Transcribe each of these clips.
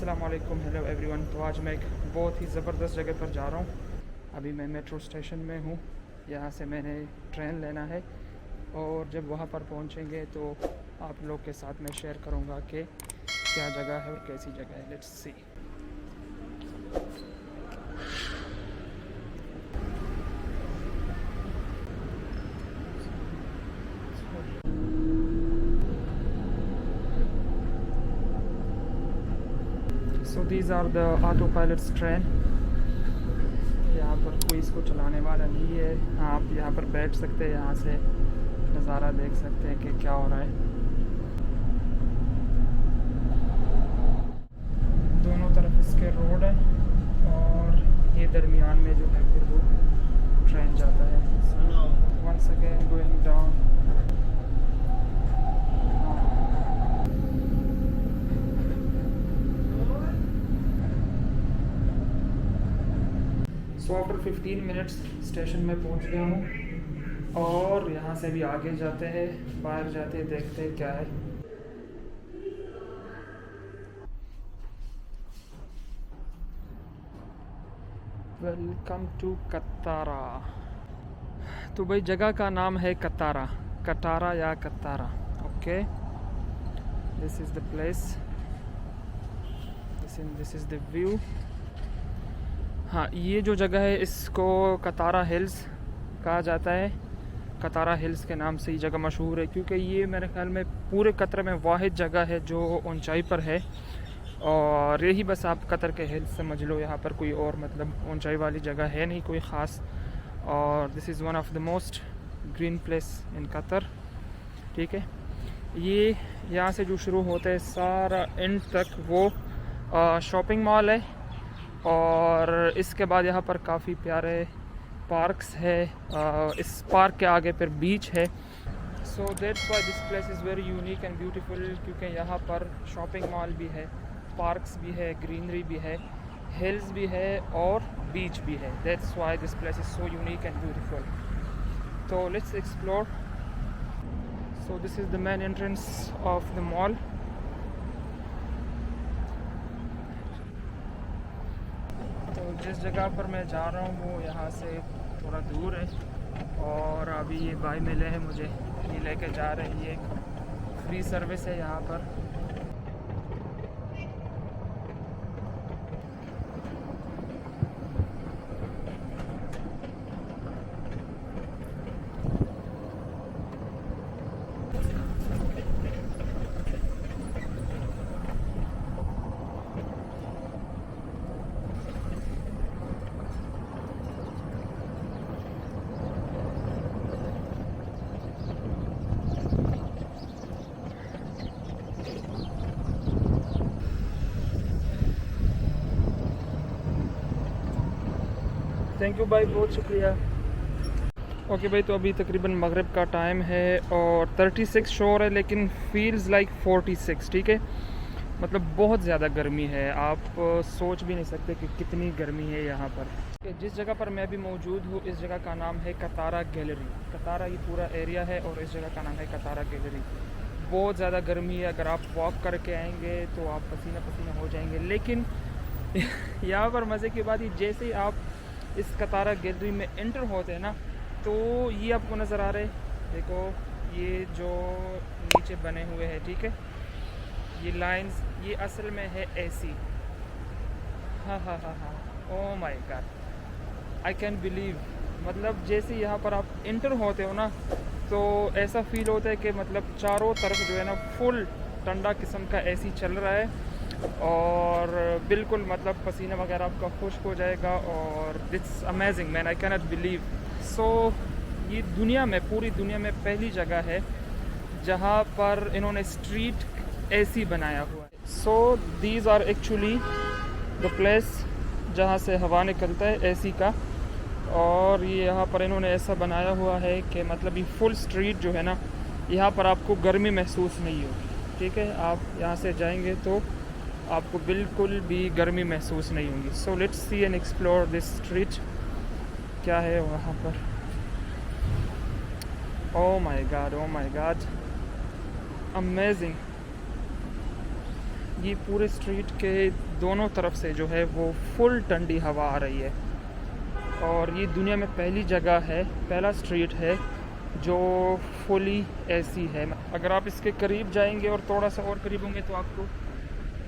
अस्सलाम वालेकुम, hello everyone. तो आज मैं एक बहुत ही ज़बरदस्त जगह पर जा रहा हूँ। अभी मैं मेट्रो स्टेशन में हूँ। यहाँ से मैंने ट्रेन लेना है और जब वहाँ पर पहुँचेंगे तो आप लोग के साथ मैं शेयर करूँगा कि क्या जगह है और कैसी जगह है। Let's see. So these are the auto pilots train. यहाँ पर कोई इसको चलाने वाला नहीं है। आप यहाँ पर बैठ सकते हैं, यहाँ से नज़ारा देख सकते हैं कि क्या हो रहा है। दोनों तरफ इसके रोड है और ये दरमियान में जो है फिर वो ट्रेन जाता है। Once again going down. So after 15 minutes station में पहुंच गया हूँ और यहाँ से भी आगे जाते हैं, बाहर जाते हैं, देखते हैं क्या है। Welcome to Katara. तो भाई जगह का नाम है कतारा, कटारा या Katara. Okay, this is the place, this is the view. हाँ, ये जो जगह है इसको कतारा हिल्स कहा जाता है। कतारा हिल्स के नाम से ये जगह मशहूर है क्योंकि ये मेरे ख्याल में पूरे कतर में वाहिद जगह है जो ऊंचाई पर है। और यही बस आप कतर के हिल्स समझ लो, यहाँ पर कोई और मतलब ऊंचाई वाली जगह है नहीं कोई ख़ास। और this is one of the most green place in Qatar. ठीक है, ये यहाँ से जो शुरू होता है सारा एंड तक वो शॉपिंग मॉल है और इसके बाद यहाँ पर काफ़ी प्यारे पार्क्स है। इस पार्क के आगे फिर बीच है। So that's why this place is very unique and beautiful, क्योंकि यहाँ पर शॉपिंग मॉल भी है, पार्क्स भी है, ग्रीनरी भी है, हिल्स भी है और बीच भी है। That's why this place is so unique and beautiful. तो let's explore. So this is the main entrance of the mall. तो जिस जगह पर मैं जा रहा हूँ वो यहाँ से थोड़ा दूर है और अभी ये भाई मिले हैं मुझे, ये लेके जा रहे हैं। ये एक फ्री सर्विस है यहाँ पर। थैंक यू भाई, बहुत शुक्रिया। ओके भाई, तो अभी तकरीबन मगरिब का टाइम है और 36 शोर है लेकिन फील्स लाइक 46। ठीक है, मतलब बहुत ज़्यादा गर्मी है। आप सोच भी नहीं सकते कि कितनी गर्मी है यहाँ पर। जिस जगह पर मैं अभी मौजूद हूँ इस जगह का नाम है कतारा गैलरी। कतारा ये पूरा एरिया है और इस जगह का नाम है कतारा गैलरी। बहुत ज़्यादा गर्मी है, अगर आप वॉक करके आएंगे तो आप पसीना पसीना हो जाएंगे। लेकिन यहाँ पर मज़े की बात, जैसे ही आप इस कतारा गैलरी में एंटर होते हैं ना, तो ये आपको नज़र आ रहे हैं, देखो ये जो नीचे बने हुए हैं, ठीक है, ये लाइंस, ये असल में है एसी। हाँ हाँ हाँ हाँ, ओह my God, I can believe. मतलब जैसे यहाँ पर आप इंटर होते हो ना तो ऐसा फील होता है कि मतलब चारों तरफ जो है ना फुल ठंडा किस्म का एसी चल रहा है और बिल्कुल मतलब पसीना वगैरह आपका खुश्क हो जाएगा। और it's amazing man, I can not believe. So ये दुनिया में, पूरी दुनिया में पहली जगह है जहाँ पर इन्होंने स्ट्रीट एसी बनाया हुआ है। So these are actually the place जहाँ से हवा निकलता है एसी का। और ये यहाँ पर इन्होंने ऐसा बनाया हुआ है कि मतलब ये फुल स्ट्रीट जो है ना, यहाँ पर आपको गर्मी महसूस नहीं होगी। ठीक है, आप यहाँ से जाएंगे तो आपको बिल्कुल भी गर्मी महसूस नहीं होगी। So let's see and explore this street, क्या है वहाँ पर। ओह my God, oh my God, amazing. ये पूरे स्ट्रीट के दोनों तरफ से जो है वो फुल ठंडी हवा आ रही है। और ये दुनिया में पहली जगह है, पहला स्ट्रीट है जो फुली एसी है। अगर आप इसके करीब जाएंगे और थोड़ा सा और करीब होंगे तो आपको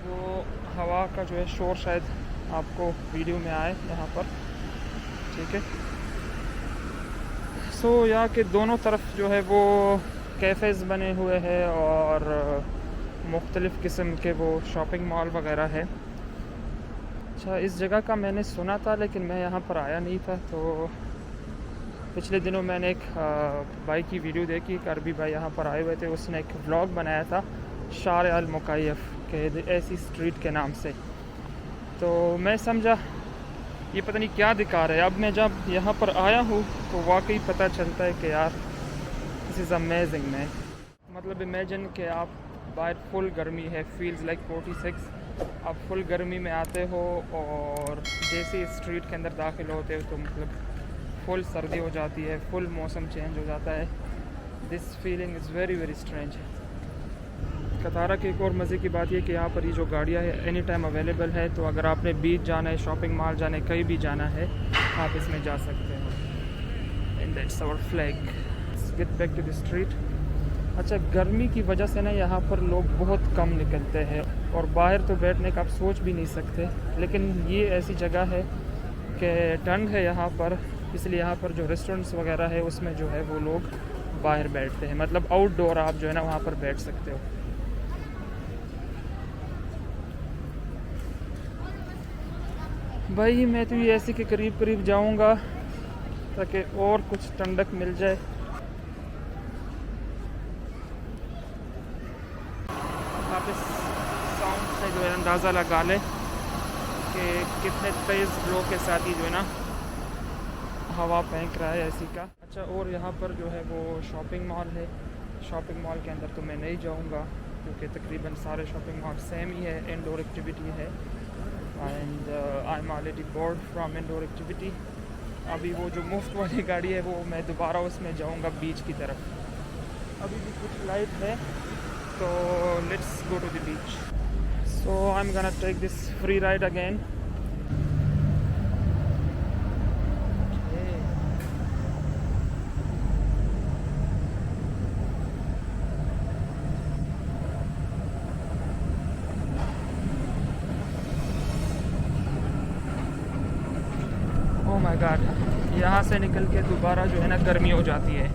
वो हवा का जो है शोर शायद आपको वीडियो में आए यहाँ पर, ठीक है। सो यहाँ के दोनों तरफ जो है वो कैफ़ेज़ बने हुए हैं और मुख्तलिफ़ किस्म के वो शॉपिंग मॉल वगैरह है। अच्छा, इस जगह का मैंने सुना था लेकिन मैं यहाँ पर आया नहीं था। तो पिछले दिनों मैंने एक भाई की वीडियो देखी, एक अरबी भाई यहाँ पर आए हुए थे, उसने एक व्लॉग बनाया था शारिया अल मुकैयफ के ऐसी स्ट्रीट के नाम से। तो मैं समझा ये पता नहीं क्या दिखा रहे हैं। अब मैं जब यहाँ पर आया हूँ तो वाकई पता चलता है कि यार दिस इज़ अमेजिंग मैन। मतलब इमेजिन कि आप बाहर फुल गर्मी है, फील्स लाइक 46, आप फुल गर्मी में आते हो और जैसे ही स्ट्रीट के अंदर दाखिल होते हो तो मतलब फुल सर्दी हो जाती है, फुल मौसम चेंज हो जाता है। This feeling is very very strange. Katara की एक और मज़े की बात यह कि यहाँ पर ये जो गाड़ियाँ है एनी टाइम अवेलेबल है। तो अगर आपने बीच जाना है, शॉपिंग मॉल जाना है, कहीं भी जाना है, आप इसमें जा सकते हो। And that's our flag. Let's get back to the street. अच्छा, गर्मी की वजह से ना यहाँ पर लोग बहुत कम निकलते हैं और बाहर तो बैठने का आप सोच भी नहीं सकते। लेकिन ये ऐसी जगह है कि ठंड है यहाँ पर, इसलिए यहाँ पर जो रेस्टोरेंट्स वगैरह है उसमें जो है वो लोग बाहर बैठते हैं। मतलब आउटडोर आप जो है ना वहाँ पर बैठ सकते हो। भाई मैं तो ये ऐसे के करीब करीब जाऊँगा ताकि और कुछ ठंडक मिल जाए। आप इस साउंड से जो है अंदाज़ा लगा लें कि कितने तेज़ ब्लो के साथ ही जो है ना हवा फेंक रहा है ऐसी का। अच्छा, और यहाँ पर जो है वो शॉपिंग मॉल है। शॉपिंग मॉल के अंदर तो मैं नहीं जाऊँगा क्योंकि तकरीबन सारे शॉपिंग मॉल सेम ही है, इंडोर एक्टिविटी है। And I am already board from indoor activity. अभी वो जो मुफ्त वाली गाड़ी है वो मैं दोबारा उसमें जाऊँगा बीच की तरफ। अभी भी कुछ लाइट है तो let's go to the beach. So I am gonna take this free ride again. Oh my god, यहाँ से निकल के दोबारा जो है ना गर्मी हो जाती है।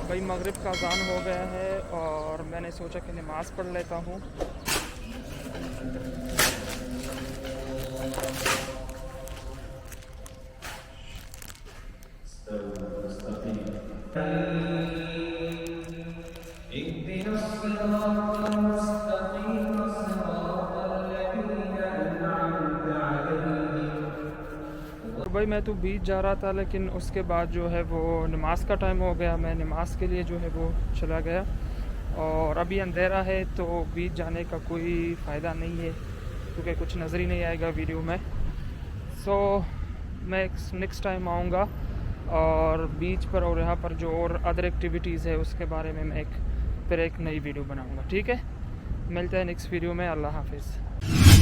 भाई मगरिब का अज़ान हो गया है और मैंने सोचा कि नमाज़ पढ़ लेता हूँ। भाई मैं तो बीच जा रहा था लेकिन उसके बाद जो है वो नमाज का टाइम हो गया। मैं नमाज के लिए जो है वो चला गया और अभी अंधेरा है तो बीच जाने का कोई फ़ायदा नहीं है क्योंकि कुछ नज़र ही नहीं आएगा वीडियो में। सो मैं नेक्स्ट टाइम आऊँगा और बीच पर और यहाँ पर जो और अदर एक्टिविटीज़ है उसके बारे में मैं फिर एक नई वीडियो बनाऊँगा। ठीक है, मिलते हैं नेक्स्ट वीडियो में। अल्लाह हाफिज़।